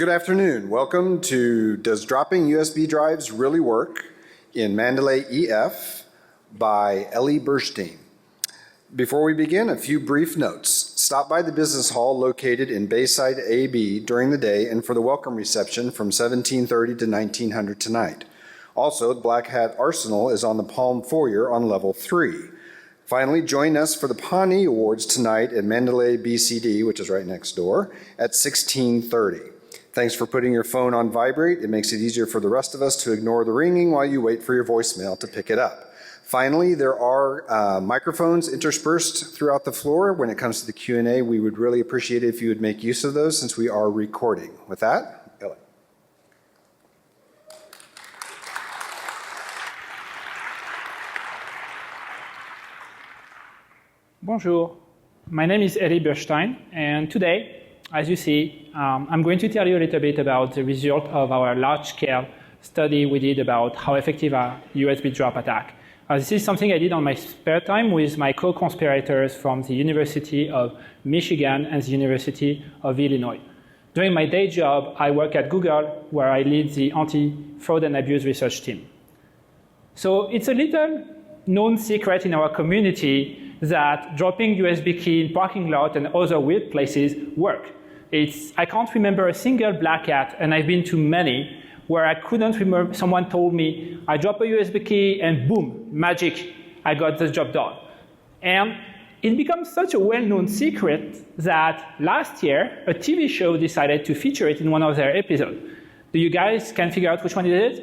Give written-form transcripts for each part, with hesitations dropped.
Good afternoon. Welcome to Does Dropping USB Drives Really Work in Mandalay EF by Ellie Burstein. Before we begin, a few brief notes. Stop by the business hall located in Bayside AB during the day and for the welcome reception from 1730 to 1900 tonight. Also, the Blackhat Arsenal is on the Palm Foyer on level 3. Finally, join us for the Pawnee Awards tonight at Mandalay BCD, which is right next door, at 1630. Thanks for putting your phone on vibrate. It makes it easier for the rest of us to ignore the ringing while you wait for your voicemail to pick it up. Finally, there are microphones interspersed throughout the floor. When it comes to the Q&A, we would really appreciate it if you would make use of those since we are recording. With that, Ellie. Bonjour, my name is Ellie Burstein, and today, as you see, I'm going to tell you a little bit about the result of our large-scale study we did about how effective are USB drop attack. This is something I did on my spare time with my co-conspirators from the University of Michigan and the University of Illinois. During my day job, I work at Google, where I lead the anti-fraud and abuse research team. So it's a little known secret in our community that dropping USB key in parking lot and other weird places work. I can't remember a single Blackhat, and I've been to many, where I couldn't remember, someone told me, I drop a USB key and boom, magic, I got the job done. And it becomes such a well-known secret that last year, a TV show decided to feature it in one of their episodes. Do you guys can figure out which one it is?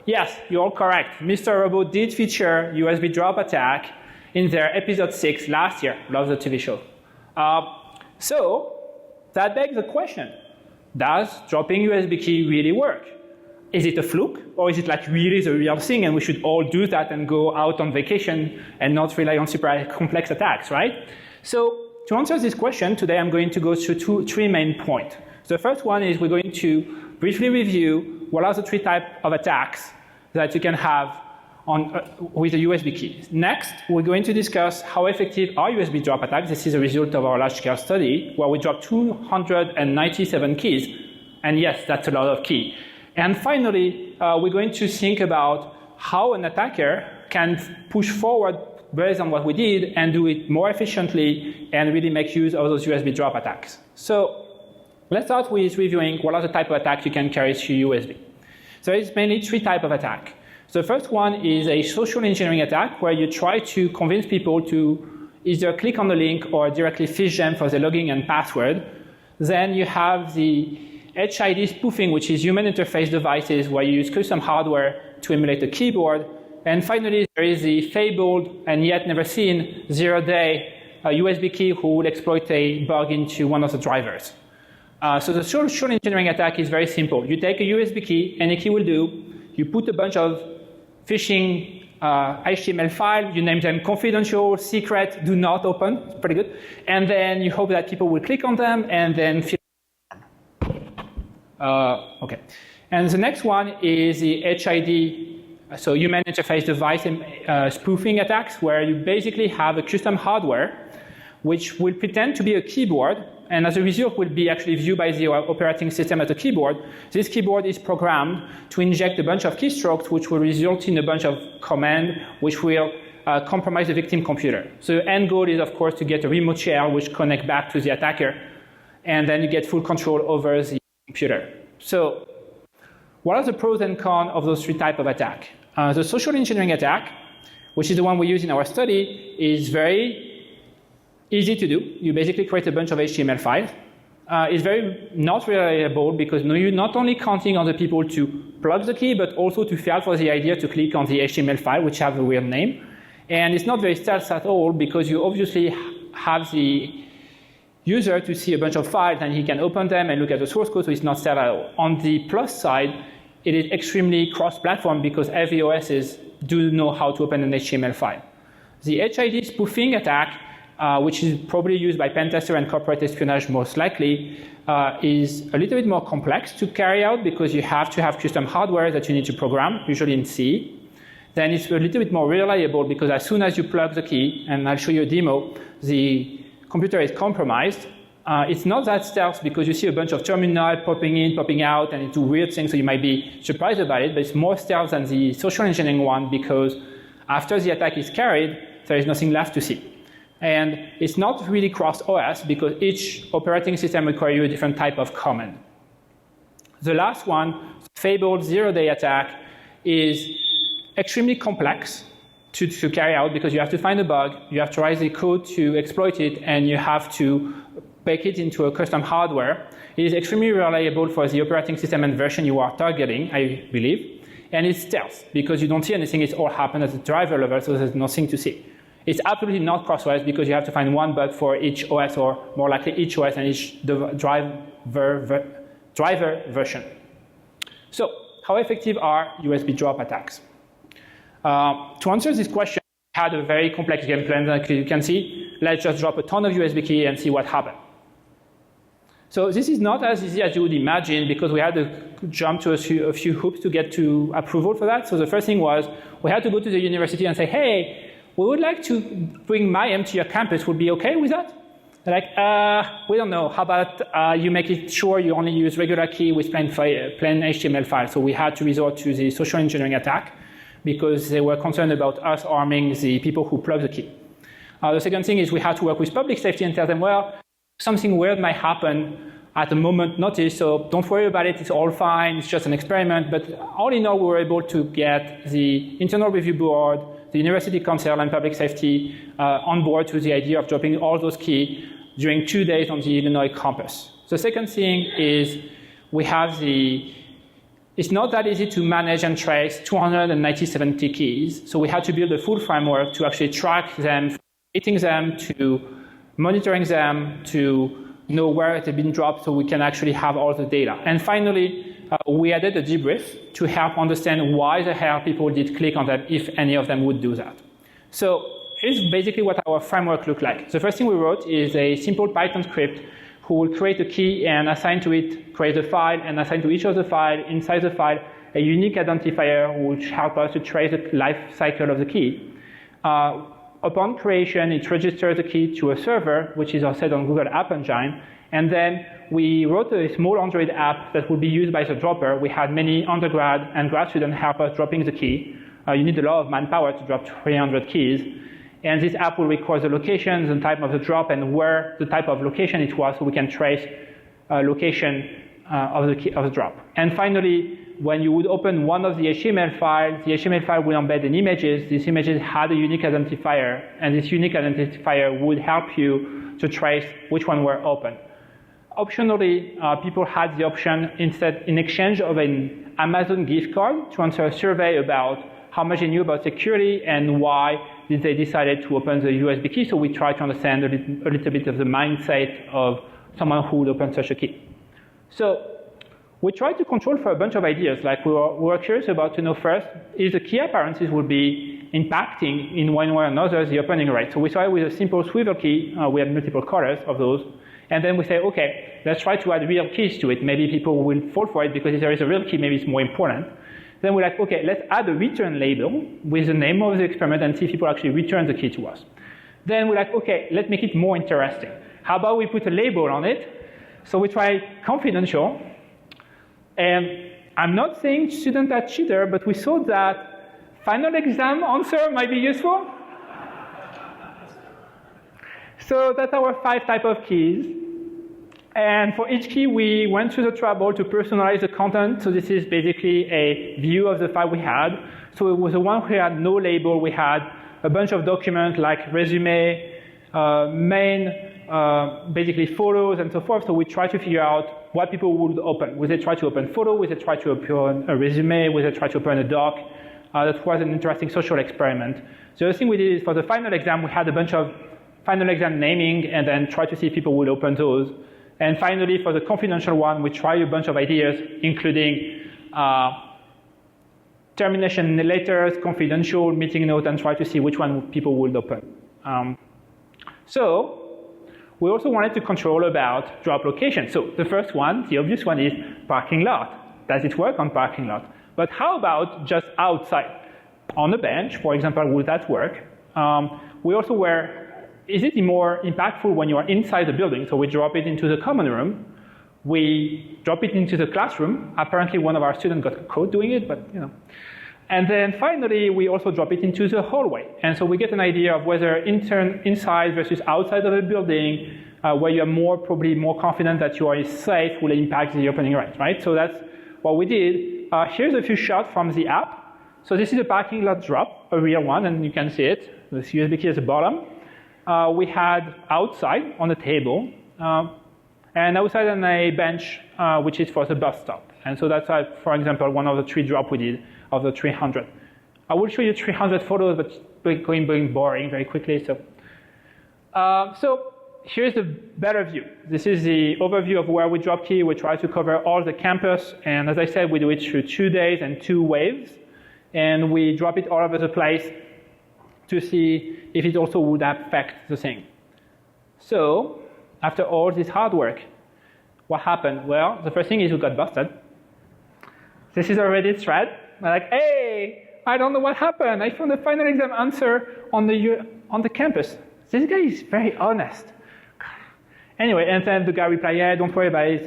Yes, you're all correct. Mr. Robot did feature USB drop attack in their episode 6 last year. Love the TV show. So that begs the question, does dropping USB key really work? Is it a fluke, or is it like really the real thing and we should all do that and go out on vacation and not rely on super complex attacks, right? So to answer this question, today I'm going to go through three main points. The first one is we're going to briefly review what are the three types of attacks that you can have with a USB key. Next, we're going to discuss how effective are USB drop attacks. This is a result of our large-scale study where we dropped 297 keys. And yes, that's a lot of keys. And finally, we're going to think about how an attacker can push forward based on what we did and do it more efficiently and really make use of those USB drop attacks. So let's start with reviewing what are the type of attacks you can carry through USB. So it's mainly three types of attack. The first one is a social engineering attack where you try to convince people to either click on the link or directly phish them for the login and password. Then you have the HID spoofing, which is human interface devices where you use custom hardware to emulate a keyboard. And finally, there is the fabled and yet never seen zero-day USB key who will exploit a bug into one of the drivers. So the social engineering attack is very simple. You take a USB key, any key will do. You put a bunch of phishing HTML file, you name them confidential, secret, do not open, it's pretty good. And then you hope that people will click on them and then fill okay. And the next one is the HID, so human interface device spoofing attacks, where you basically have a custom hardware which will pretend to be a keyboard, and as a result will be actually viewed by the operating system as a keyboard. This keyboard is programmed to inject a bunch of keystrokes which will result in a bunch of commands which will compromise the victim computer. So the end goal is, of course, to get a remote shell which connects back to the attacker, and then you get full control over the computer. So what are the pros and cons of those three types of attack? The social engineering attack, which is the one we use in our study, is very easy to do. You basically create a bunch of HTML files. It's very not reliable because you're not only counting on the people to plug the key, but also to fall for the idea to click on the HTML file, which have a weird name. And it's not very stealth at all because you obviously have the user to see a bunch of files and he can open them and look at the source code, so it's not stealth at all. On the plus side, it is extremely cross-platform because every OSs do know how to open an HTML file. The HID spoofing attack, which is probably used by pen tester and corporate espionage most likely, is a little bit more complex to carry out because you have to have custom hardware that you need to program, usually in C. Then it's a little bit more reliable because as soon as you plug the key, and I'll show you a demo, the computer is compromised. It's not that stealth because you see a bunch of terminal popping in, popping out, and it do weird things, so you might be surprised about it, but it's more stealth than the social engineering one because after the attack is carried, there is nothing left to see. And it's not really cross-OS because each operating system requires you a different type of command. The last one, fabled zero-day attack, is extremely complex to carry out because you have to find a bug, you have to write the code to exploit it, and you have to bake it into a custom hardware. It is extremely reliable for the operating system and version you are targeting, I believe. And it's stealth because you don't see anything, it's all happened at the driver level, so there's nothing to see. It's absolutely not cross-OS because you have to find one bug for each OS, or more likely each OS and each driver version. So, how effective are USB drop attacks? To answer this question, I had a very complex game plan that you can see. Let's just drop a ton of USB key and see what happens. So this is not as easy as you would imagine because we had to jump to a few hoops to get to approval for that. So the first thing was we had to go to the university and say, hey, we would like to bring MIAM to your campus. Would be okay with that? They're like, we don't know. How about you make it sure you only use regular key with plain HTML file? So we had to resort to the social engineering attack because they were concerned about us arming the people who plug the key. The second thing is we had to work with public safety and tell them, well, something weird might happen at a moment notice, so don't worry about it, it's all fine, it's just an experiment. But all in all, we were able to get the internal review board, the university council, and public safety on board to the idea of dropping all those keys during 2 days on the Illinois campus. The second thing is we have it's not that easy to manage and trace 297 keys, so we had to build a full framework to actually track them, hitting them, to monitoring them, to know where they've been dropped so we can actually have all the data. And finally, we added a debrief to help understand why the hell people did click on them, if any of them would do that. So here's basically what our framework looked like. The first thing we wrote is a simple Python script who will create a key and assign to it, create a file, and assign to each of the file, inside the file, a unique identifier which helps us to trace the life cycle of the key. Upon creation, it registers the key to a server, which is set on Google App Engine, and then we wrote a small Android app that would be used by the dropper. We had many undergrad and grad students help us dropping the key. You need a lot of manpower to drop 300 keys. And this app will record the location, the type of the drop, and where the type of location it was, so we can trace location of the drop. And finally, when you would open one of the HTML files, the HTML file will embed an images. These images had a unique identifier, and this unique identifier would help you to trace which one were open. Optionally, people had the option, instead, in exchange of an Amazon gift card, to answer a survey about how much they knew about security and why did they decided to open the USB key. So we try to understand a little bit of the mindset of someone who would open such a key. So we tried to control for a bunch of ideas. Like we were curious about to know first, if the key appearances would be impacting in one way or another the opening rate. So we started with a simple swivel key. We had multiple colors of those. And then we say, okay, let's try to add real keys to it. Maybe people will fall for it because if there is a real key, maybe it's more important. Then we're like, okay, let's add a return label with the name of the experiment and see if people actually return the key to us. Then we're like, okay, let's make it more interesting. How about we put a label on it? So we try confidential. And I'm not saying students are cheater, but we thought that final exam answer might be useful. So that's our 5 types of keys. And for each key, we went through the trouble to personalize the content. So this is basically a view of the file we had. So it was the one who had no label. We had a bunch of documents like resume, basically photos and so forth. So we tried to figure out what people would open. Would they try to open photo? Would they try to open a resume? Would they try to open a doc? That was an interesting social experiment. The other thing we did is for the final exam, we had a bunch of final exam naming and then try to see if people would open those. And finally, for the confidential one, we tried a bunch of ideas, including termination letters, confidential, meeting notes, and try to see which one people would open. So we also wanted to control about drop location. So the first one, the obvious one, is parking lot. Does it work on parking lot? But how about just outside? On a bench, for example, would that work? We also were is it more impactful when you are inside the building? So we drop it into the common room. We drop it into the classroom. Apparently, one of our students got caught doing it, but you know. And then finally, we also drop it into the hallway. And so we get an idea of whether inside versus outside of a building, where you are probably more confident that you are safe, will impact the opening rate, right? So that's what we did. Here's a few shots from the app. So this is a parking lot drop, a real one, and you can see it. The USB key at the bottom. We had outside on the table, and outside on a bench, which is for the bus stop. And so that's, for example, one of the 3 drops we did of the 300. I will show you 300 photos, but going boring very quickly. So here's the better view. This is the overview of where we drop key. We try to cover all the campus. And as I said, we do it through 2 days and 2 waves. And we drop it all over the place to see if it also would affect the thing. So after all this hard work, what happened? Well, the first thing is we got busted. This is a Reddit thread. We're like, hey, I don't know what happened. I found the final exam answer on the campus. This guy is very honest. Anyway, and then the guy replied, yeah, don't worry about it.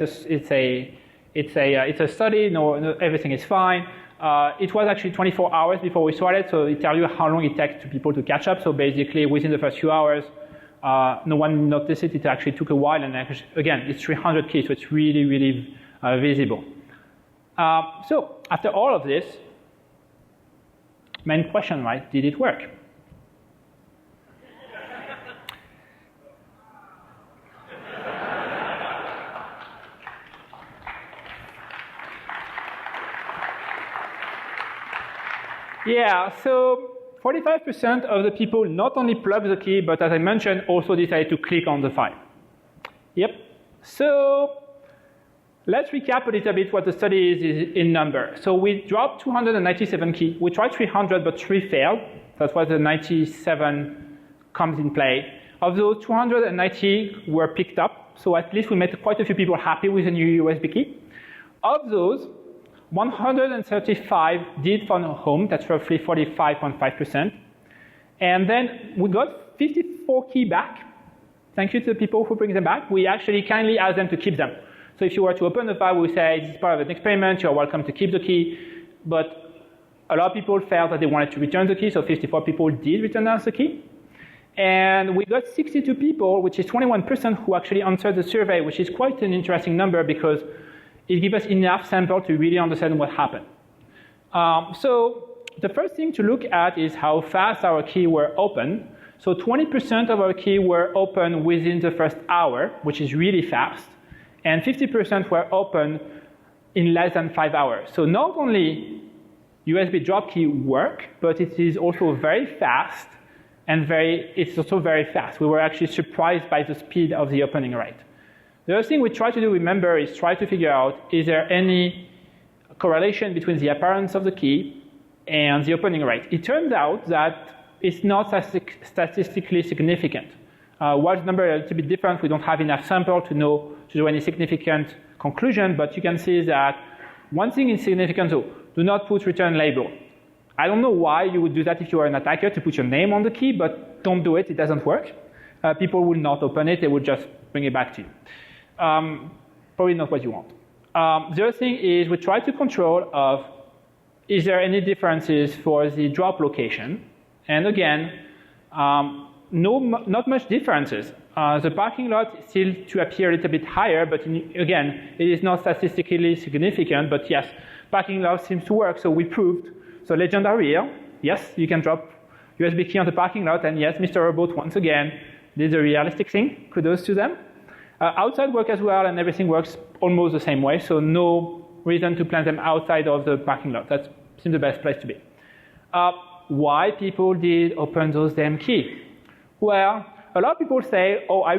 It's a study. No, everything is fine. It was actually 24 hours before we started, so it tells you how long it takes to people to catch up. So basically, within the first few hours, no one noticed it. It actually took a while, and actually, again, it's 300 keys, so it's really, really visible. So after all of this, main question, right? Did it work? Yeah, so 45% of the people not only plug the key, but as I mentioned, also decided to click on the file. Yep. So let's recap a little bit what the study is in number. So we dropped 297 keys. We tried 300, but 3 failed. That's why the 97 comes in play. Of those, 290 were picked up. So at least we made quite a few people happy with the new USB key. Of those, 135 did phone home. That's roughly 45.5%. And then we got 54 keys back. Thank you to the people who bring them back. We actually kindly asked them to keep them. So if you were to open the file, we say this is part of an experiment. You're welcome to keep the key. But a lot of people felt that they wanted to return the key. So 54 people did return us the key. And we got 62 people, which is 21%, who actually answered the survey, which is quite an interesting number because it gives us enough sample to really understand what happened. So the first thing to look at is how fast our keys were open. So 20% of our keys were open within the first hour, which is really fast. And 50% were open in less than 5 hours. So not only USB drop key work, but it is also very fast, and it's also very fast. We were actually surprised by the speed of the opening rate. The other thing we try to do, remember, is try to figure out, is there any correlation between the appearance of the key and the opening rate? It turns out that it's not statistically significant. While the number is a little bit different, we don't have enough sample to do any significant conclusion, but you can see that one thing is significant, so do not put return label. I don't know why you would do that if you are an attacker, to put your name on the key, but don't do it, it doesn't work. People will not open it, they will just bring it back to you. Probably not what you want. The other thing is we try to control of, is there any differences for the drop location? And again, not much differences. The parking lot is still to appear a little bit higher, but again, it is not statistically significant, but yes, parking lot seems to work, so we proved. So legends are real. Yes, you can drop USB key on the parking lot, and yes, Mr. Robot, once again, did a realistic thing. Kudos to them. Outside work as well, and everything works almost the same way, so no reason to plant them outside of the parking lot. That seems the best place to be. Why people did open those damn keys? Well, a lot of people say, oh, I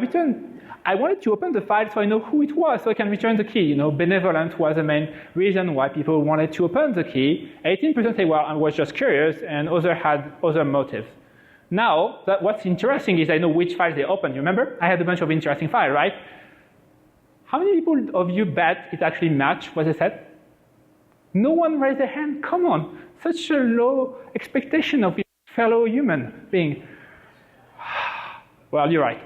wanted to open the file so I know who it was, so I can return the key. You know, benevolent was the main reason why people wanted to open the key. 18% say, well, I was just curious, and others had other motives. Now, what's interesting is I know which files they opened. You remember? I had a bunch of interesting files, right? How many people of you bet it actually matched what they said? No one raised their hand. Come on. Such a low expectation of a fellow human being. Well, you're right.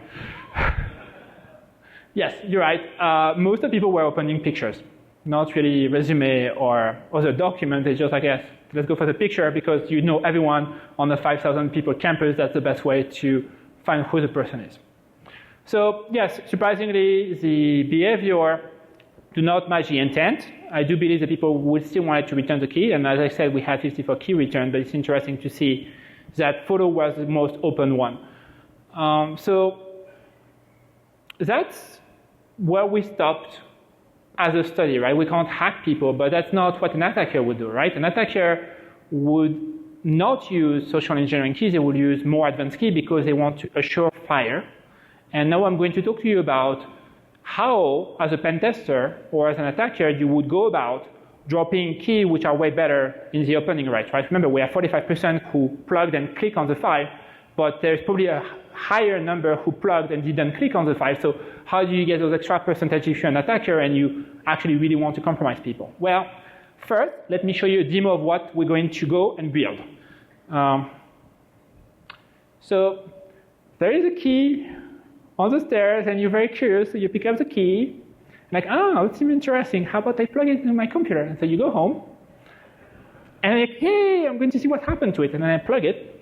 Yes, you're right. Most of the people were opening pictures, not really resume or other documents. They just like, yes, let's go for the picture because you know everyone on the 5,000 people campus. That's the best way to find who the person is. So yes, surprisingly, the behavior do not match the intent. I do believe that people would still want to return the key. And as I said, we had 54 key return, but it's interesting to see that photo was the most open one. So that's where we stopped as a study, right? We can't hack people, but that's not what an attacker would do, right? An attacker would not use social engineering keys. They would use more advanced key because they want to assure fire. And now I'm going to talk to you about how, as a pen tester or as an attacker, you would go about dropping keys which are way better in the opening rate, right? Remember, we have 45% who plugged and click on the file, but there's probably a higher number who plugged and didn't click on the file. So how do you get those extra percentage if you're an attacker and you actually really want to compromise people? Well, first, let me show you a demo of what we're going to go and build. So there is a key on the stairs, and you're very curious, so you pick up the key, like, oh, it seems interesting. How about I plug it into my computer? And so you go home, and I'm like, hey, I'm going to see what happened to it. And then I plug it.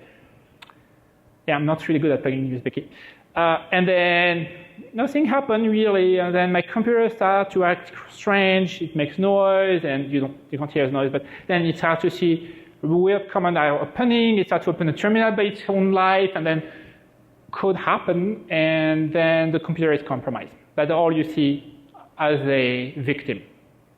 Yeah, I'm not really good at plugging USB key. And then nothing happened really, and then my computer starts to act strange. It makes noise, and you can't hear the noise, but then it starts to see weird command are opening. It starts to open the terminal by its own light, and then code happen, and then the computer is compromised. That's all you see as a victim.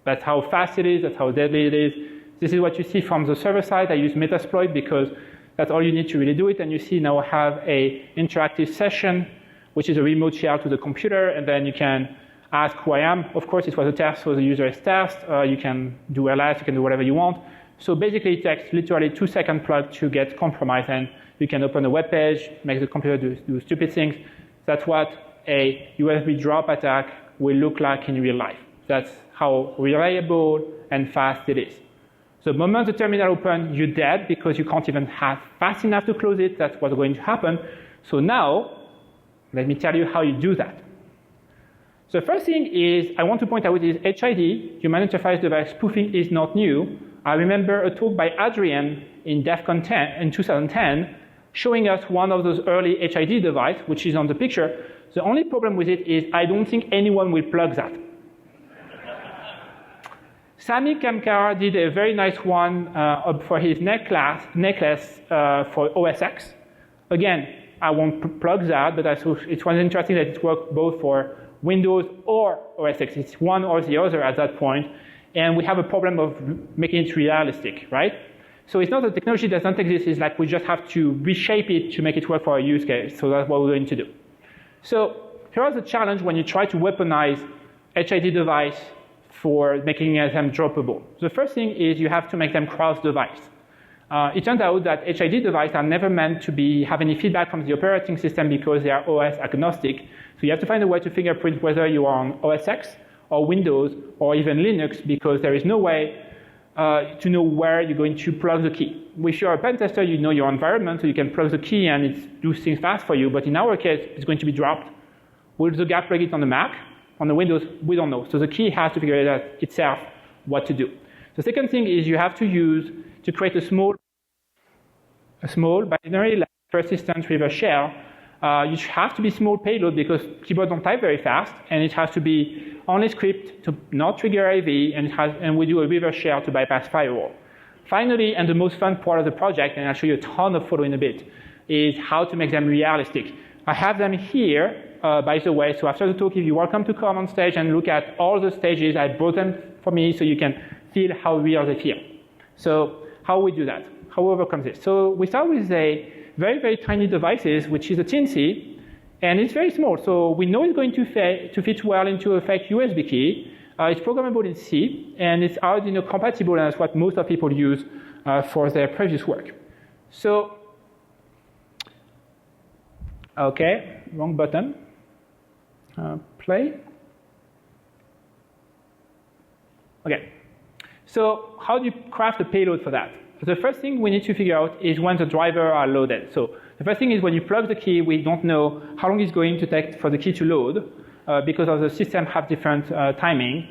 That's how fast it is, that's how deadly it is. This is what you see from the server side. I use Metasploit because that's all you need to really do it. And you see now I have a interactive session, which is a remote share to the computer, and then you can ask who I am. Of course, it was a test, so the user is test. You can do LS, you can do whatever you want. So basically, it takes literally 2-second plug to get compromised, and you can open a web page, make the computer do stupid things. That's what a USB drop attack will look like in real life. That's how reliable and fast it is. So the moment the terminal opens, you're dead because you can't even have fast enough to close it. That's what's going to happen. So now, let me tell you how you do that. So the first thing is, I want to point out is HID, Human Interface Device Spoofing, is not new. I remember a talk by Adrian in DEF CON 10 in 2010 showing us one of those early HID devices, which is on the picture. The only problem with it is I don't think anyone will plug that. Sami Kamkar did a very nice one for his necklace for OS X. Again, I won't plug that, but it was interesting that it worked both for Windows or OS X. It's one or the other at that point. And we have a problem of making it realistic, right? So it's not that technology doesn't exist, it's like we just have to reshape it to make it work for our use case. So that's what we're going to do. So here's the challenge when you try to weaponize HID device for making them droppable. The first thing is you have to make them cross-device. It turns out that HID devices are never meant to have any feedback from the operating system because they are OS agnostic. So you have to find a way to fingerprint whether you are on OS X or Windows or even Linux, because there is no way to know where you're going to plug the key. If you're a pen tester, you know your environment, so you can plug the key and it do things fast for you. But in our case, it's going to be dropped. Will the guy plug it on the Mac? On the Windows, we don't know. So the key has to figure it out itself what to do. The second thing is you have to create a small binary persistent reverse shell. You have to be small payload because keyboard don't type very fast, and it has to be only script to not trigger AV, and we do a reverse shell to bypass firewall. Finally, and the most fun part of the project, and I'll show you a ton of photo in a bit, is how to make them realistic. I have them here, by the way, so after the talk, if you're welcome to come on stage and look at all the stages, I brought them for me so you can feel how real they feel. So how we do that? How we overcome this? So we start with a very, very tiny devices, which is a Teensy, and it's very small. So we know it's going to fit well into a fake USB key. It's programmable in C, and it's Arduino compatible, and that's what most of people use for their previous work. So, okay, wrong button. Play. Okay. So how do you craft a payload for that? The first thing we need to figure out is when the drivers are loaded. So The first thing is when you plug the key, we don't know how long it's going to take for the key to load because of the system have different timing.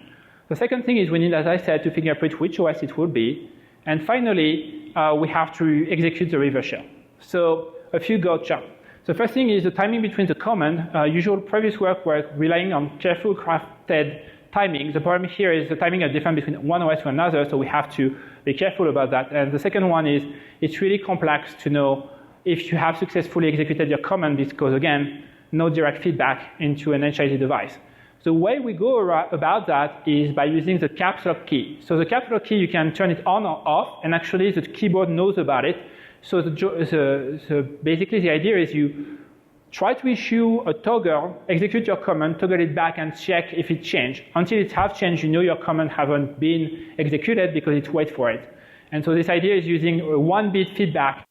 The second thing is we need, as I said, to fingerprint which OS it will be. And finally, we have to execute the reverse shell. So a few gotcha. The first thing is the timing between the command. Usual previous work were relying on careful crafted timing. The problem here is the timing is different between one OS to another, so we have to be careful about that. And the second one is it's really complex to know if you have successfully executed your command because, again, no direct feedback into an HID device. The way we go about that is by using the caps lock key. So the caps lock key, you can turn it on or off, and actually the keyboard knows about it. So basically the idea is you try to issue a toggle, execute your command, toggle it back, and check if it changed. Until it has changed, you know your command haven't been executed because it waits for it. And so this idea is using a 1-bit feedback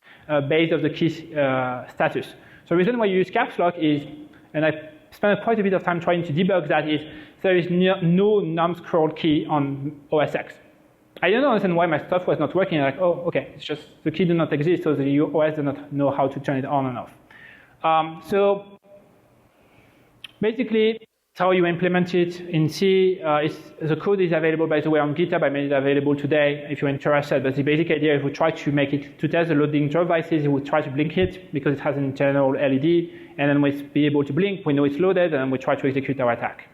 based on the key status. So the reason why you use caps lock is, and I spent quite a bit of time trying to debug that, is there is no num scroll key on OS X. I don't understand why my stuff was not working. Like, oh, okay, it's just the key does not exist, so the OS does not know how to turn it on and off. So basically, it's how you implement it in C. The code is available, by the way, on GitHub. I made it available today if you're interested. But the basic idea is we try to make it, to test the loading devices, we try to blink it because it has an internal LED. And then we be able to blink, we know it's loaded, and we try to execute our attack.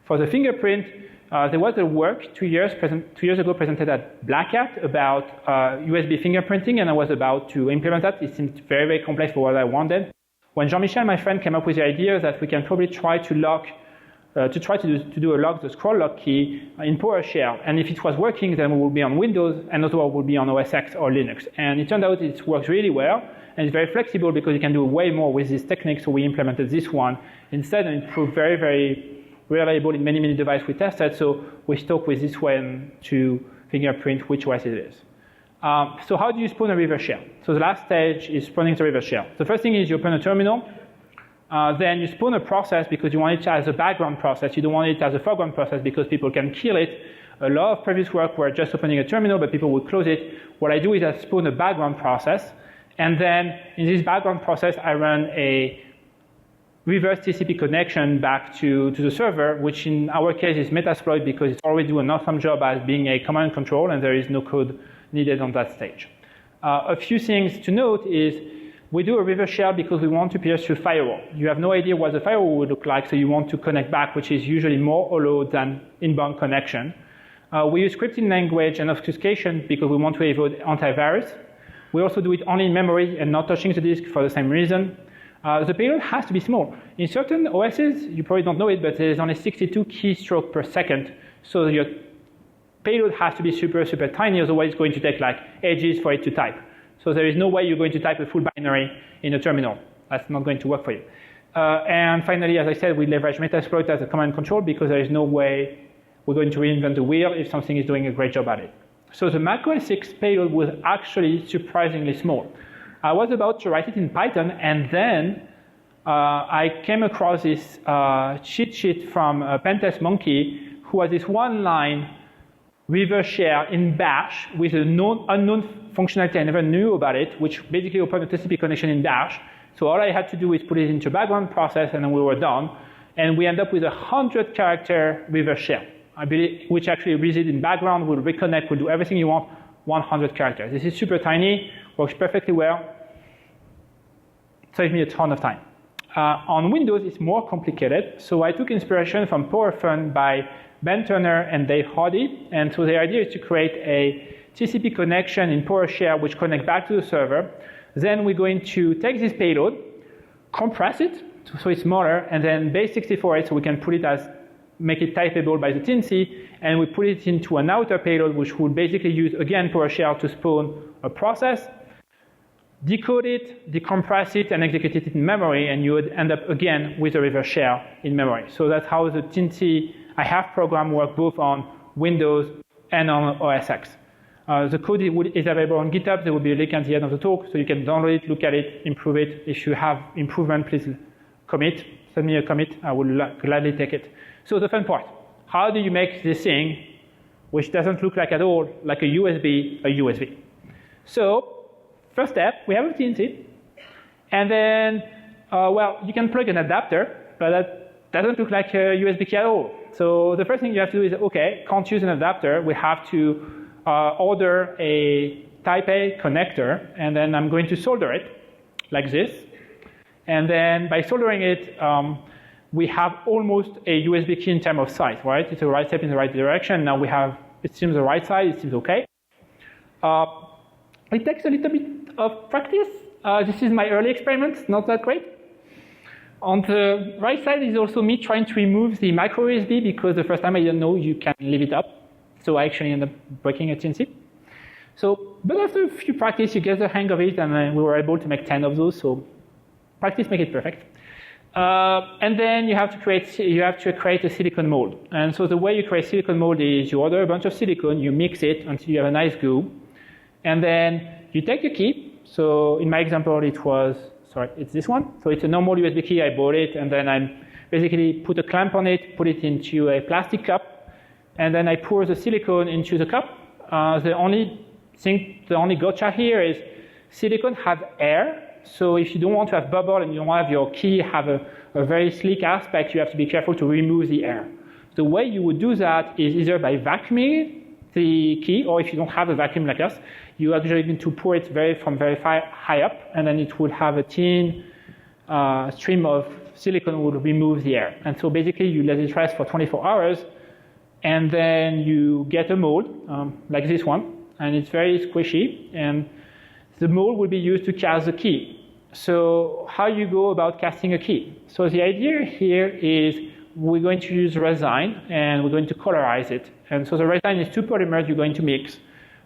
For the fingerprint, there was a work 2 years ago presented at Blackhat about USB fingerprinting, and I was about to implement that. It seemed very, very complex for what I wanted. When Jean-Michel, my friend, came up with the idea that we can probably try to lock, the scroll lock key in PowerShell, and if it was working, then we will be on Windows, and otherwise we'll be on OS X or Linux. And it turned out it works really well, and it's very flexible because you can do way more with this technique, so we implemented this one instead, and it proved very, very reliable in many, many devices we tested, so we stuck with this one to fingerprint which OS it is. So how do you spawn a reverse shell? So the last stage is spawning the reverse shell. The first thing is you open a terminal, then you spawn a process because you want it as a background process. You don't want it as a foreground process because people can kill it. A lot of previous work were just opening a terminal, but people would close it. What I do is I spawn a background process, and then in this background process, I run a reverse TCP connection back to the server, which in our case is Metasploit because it already do an awesome job as being a command and control, and there is no code needed on that stage. A few things to note is we do a reverse shell because we want to pierce through firewall. You have no idea what the firewall would look like, so you want to connect back, which is usually more hollow than inbound connection. We use scripting language and obfuscation because we want to avoid antivirus. We also do it only in memory and not touching the disk for the same reason. The payload has to be small. In certain OSs, you probably don't know it, but there's only 62 keystrokes per second. So your payload has to be super, super tiny, otherwise it's going to take like ages for it to type. So there is no way you're going to type a full binary in a terminal. That's not going to work for you. And finally, as I said, we leverage Metasploit as a command control because there is no way we're going to reinvent the wheel if something is doing a great job at it. So the macOS 6 payload was actually surprisingly small. I was about to write it in Python, and then I came across this cheat sheet from Pentest Monkey, who has this one-line reverse shell in Bash with an unknown functionality I never knew about it, which basically opened a TCP connection in Bash. So all I had to do is put it into a background process, and then we were done. And we end up with a 100-character reverse shell, I believe, which actually resides in background, will reconnect, will do everything you want, 100 characters. This is super tiny, works perfectly well, saves me a ton of time. On Windows, it's more complicated. So I took inspiration from PowerFun by Ben Turner and Dave Hardy. And so the idea is to create a TCP connection in PowerShell, which connects back to the server. Then we're going to take this payload, compress it, so it's smaller, and then base 64 it, so we can put it as, make it typeable by the Teensy, and we put it into an outer payload, which will basically use, again, PowerShell to spawn a process, decode it, decompress it, and execute it in memory, and you would end up, again, with a reverse shell in memory. So that's how the Teensy I have program works both on Windows and on OS X. The code is available on GitHub. There will be a link at the end of the talk, so you can download it, look at it, improve it. If you have improvement, please commit. Send me a commit. I will gladly take it. So the fun part, how do you make this thing, which doesn't look like at all like a USB? So first step, we have a Teensy, And then, well, you can plug an adapter, but that doesn't look like a USB key at all. So the first thing you have to do is, okay, can't use an adapter. We have to order a Type A connector, and then I'm going to solder it like this. And then by soldering it, we have almost a USB key in terms of size, right? It's the right step in the right direction. Now we have, it seems the right size, it seems okay. It takes a little bit of practice. This is my early experiment, not that great. On the right side is also me trying to remove the micro USB because the first time I didn't know you can leave it up. So I actually ended up breaking a Teensy. So, but after a few practice, you get the hang of it, and then we were able to make 10 of those. So practice make it perfect. And then you have to create a silicone mold. And so the way you create silicone mold is you order a bunch of silicone, you mix it until you have a nice goo, and then you take the key. So in my example, it's this one. So it's a normal USB key. I bought it, and then I basically put a clamp on it, put it into a plastic cup, and then I pour the silicone into the cup. The only gotcha here is silicone has air. So if you don't want to have bubble and you don't want your key have a very sleek aspect, you have to be careful to remove the air. The way you would do that is either by vacuuming the key, or if you don't have a vacuum like us, you actually need to pour it from very high up, and then it would have a thin stream of silicone would remove the air. And so basically you let it rest for 24 hours, and then you get a mold like this one, and it's very squishy, and the mold will be used to cast the key. So how you go about casting a key? So the idea here is we're going to use resin, and we're going to colorize it. And so the resin is two polymers you're going to mix.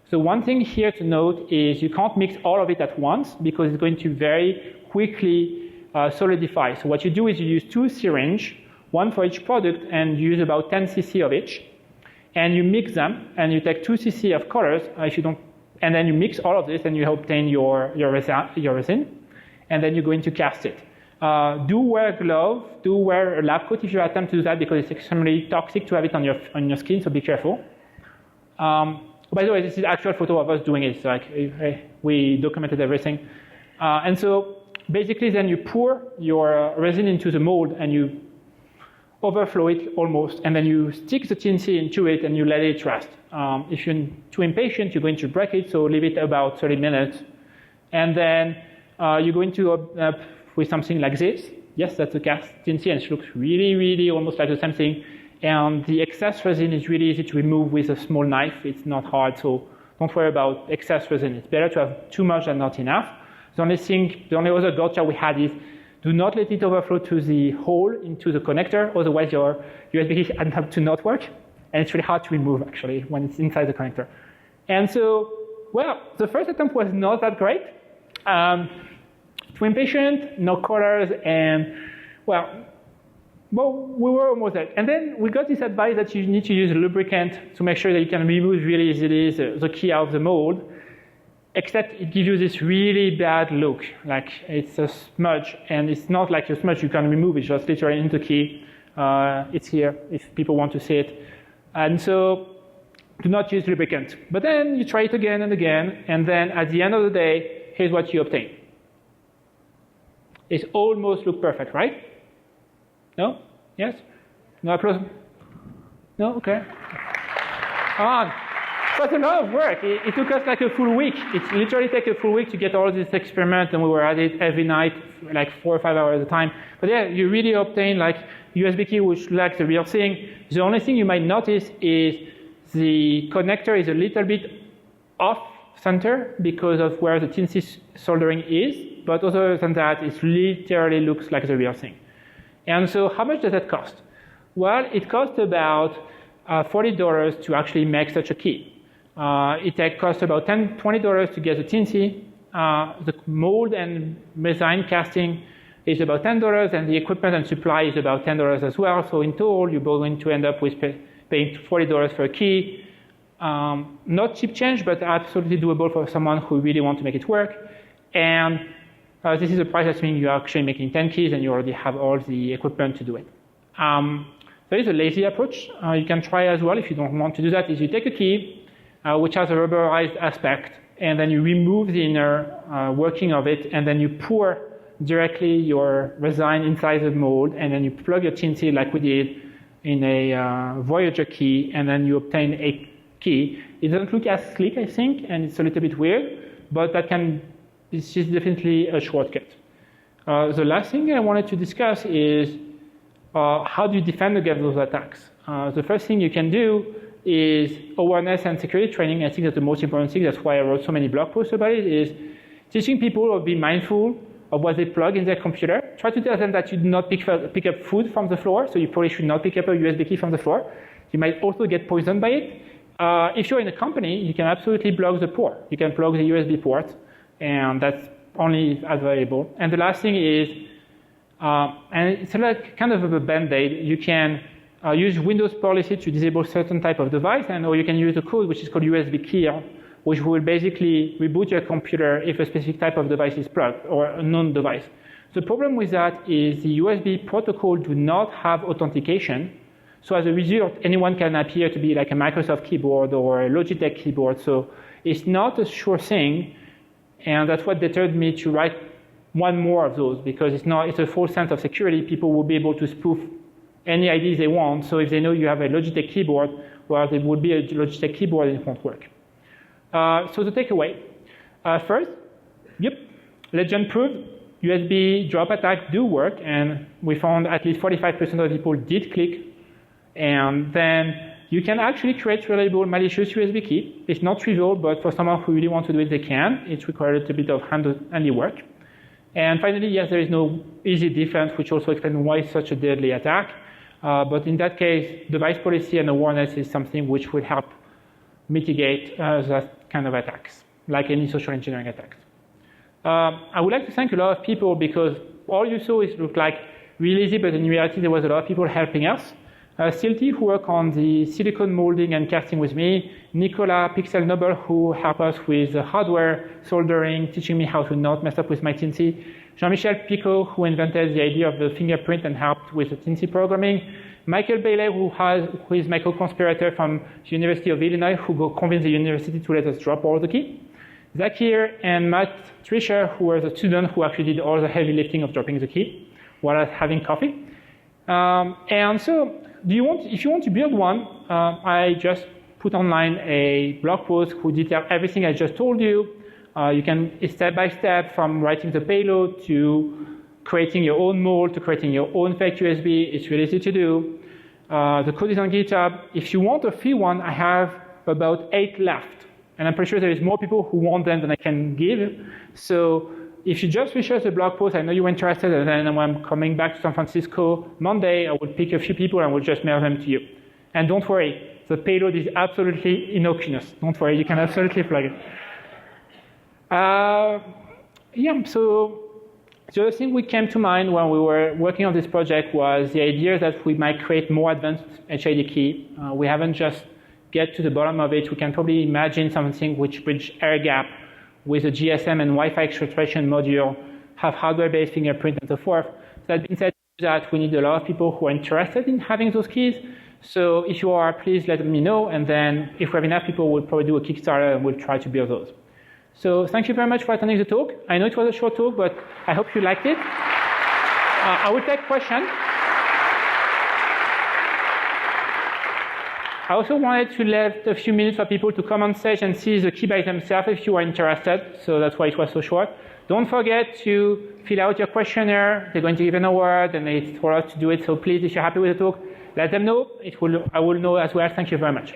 So one thing here to note is you can't mix all of it at once because it's going to very quickly solidify. So what you do is you use two syringes, one for each product, and you use about 10 cc of each. And you mix them, and you take 2 cc of colors, and then you mix all of this, and you obtain your resin, and then you're going to cast it. Do wear a glove, do wear a lab coat if you attempt to do that because it's extremely toxic to have it on your skin, so be careful. By the way, this is actual photo of us doing it, so we documented everything. And so basically then you pour your resin into the mold and you overflow it almost, and then you stick the Teensy into it and you let it rest. If you're too impatient, you're going to break it, so leave it about 30 minutes. And then you're going to open up with something like this. Yes, that's a cast Teensy, and it looks really, really almost like the same thing. And the excess resin is really easy to remove with a small knife. It's not hard, so don't worry about excess resin. It's better to have too much than not enough. The only other gotcha we had is do not let it overflow to the hole into the connector, otherwise your USB key ends up to not work. And it's really hard to remove, actually, when it's inside the connector. And so, well, the first attempt was not that great. Too impatient, no colors, and, well, we were almost there. And then we got this advice that you need to use a lubricant to make sure that you can remove really easily the key out of the mold, except it gives you this really bad look, like it's a smudge, and it's not like a smudge you can remove, it's just literally in the key. It's here if people want to see it. And so do not use lubricant. But then you try it again and again, and then at the end of the day, here's what you obtain. It almost looks perfect, right? No? Yes? No applause? No? Okay. Come on. It was a lot of work. It took us like a full week. It literally took a full week to get all this experiment, and we were at it every night, like 4 or 5 hours at a time. But yeah, you really obtain like USB key, which looks the real thing. The only thing you might notice is the connector is a little bit off center because of where the Teensy soldering is. But other than that, it literally looks like the real thing. And so how much does that cost? Well, it costs about $40 to actually make such a key. It costs about $20 to get the Teensy. The mold and resin casting is about $10, and the equipment and supply is about $10 as well. So in total, you're going to end up with paying $40 for a key. Not cheap change, but absolutely doable for someone who really wants to make it work. And this is a price assuming you're actually making 10 keys and you already have all the equipment to do it. There is a lazy approach you can try as well if you don't want to do that, is you take a key which has a rubberized aspect, and then you remove the inner working of it, and then you pour directly your resin inside the mold, and then you plug your Teensy like we did in a Voyager key, and then you obtain a key. It doesn't look as slick, I think, and it's a little bit weird, but this is definitely a shortcut. The last thing I wanted to discuss is how do you defend against those attacks? The first thing you can do is awareness and security training. I think that's the most important thing. That's why I wrote so many blog posts about it, is teaching people to be mindful of what they plug in their computer. Try to tell them that you do not pick up food from the floor, so you probably should not pick up a USB key from the floor. You might also get poisoned by it. If you're in a company, you can absolutely block the port. You can plug the USB port, and that's only available. And the last thing is, and it's like kind of a band-aid, you can use Windows policy to disable certain type of device, or you can use a code which is called USB key, which will basically reboot your computer if a specific type of device is plugged, or a known device. The problem with that is the USB protocol do not have authentication. So as a result, anyone can appear to be like a Microsoft keyboard or a Logitech keyboard. So it's not a sure thing. And that's what deterred me to write one more of those, because it's a full sense of security. People will be able to spoof any IDs they want. So if they know you have a Logitech keyboard, well, there would be a Logitech keyboard and it won't work. So the takeaway. First, legend proved USB drop attacks do work, and we found at least 45% of people did click. And then you can actually create reliable malicious USB key. It's not trivial, but for someone who really wants to do it, they can. It requires a little bit of handy work. And finally, yes, there is no easy defense, which also explains why it's such a deadly attack. But in that case, device policy and awareness is something which will help mitigate that kind of attacks, like any social engineering attacks. I would like to thank a lot of people, because all you saw is looked like really easy, but in reality there was a lot of people helping us. Silty, who worked on the silicone molding and casting with me, Nicola Pixel Noble, who helped us with the hardware soldering, teaching me how to not mess up with my Teensy, Jean-Michel Picot, who invented the idea of the fingerprint and helped with the Teensy programming, Michael Bailey, who is my co-conspirator from the University of Illinois, who convinced the university to let us drop all the key, Zakir and Matt Trisher, who were the students who actually did all the heavy lifting of dropping the key while having coffee. And so, if you want to build one, I just put online a blog post who details everything I just told you. You can step by step, from writing the payload to creating your own mold to creating your own fake USB. It's really easy to do. The code is on GitHub. If you want a free one, I have about 8 left. And I'm pretty sure there is more people who want them than I can give. So if you just research the blog post, I know you're interested, and then when I'm coming back to San Francisco Monday, I will pick a few people and will just mail them to you. And don't worry, the payload is absolutely innocuous. Don't worry, you can absolutely plug it. So the other thing we came to mind when we were working on this project was the idea that we might create more advanced HID key. We haven't just get to the bottom of it. We can probably imagine something which bridge air gap with a GSM and Wi-Fi exfiltration module, have hardware-based fingerprint and so forth. That being said, that we need a lot of people who are interested in having those keys. So if you are, please let me know, and then if we have enough people, we'll probably do a Kickstarter and we'll try to build those. So thank you very much for attending the talk. I know it was a short talk, but I hope you liked it. I will take questions. I also wanted to let a few minutes for people to come on stage and see the key by themselves if you are interested. So that's why it was so short. Don't forget to fill out your questionnaire. They're going to give an award, and they told us to do it. So please, if you're happy with the talk, let them know. I will know as well. Thank you very much.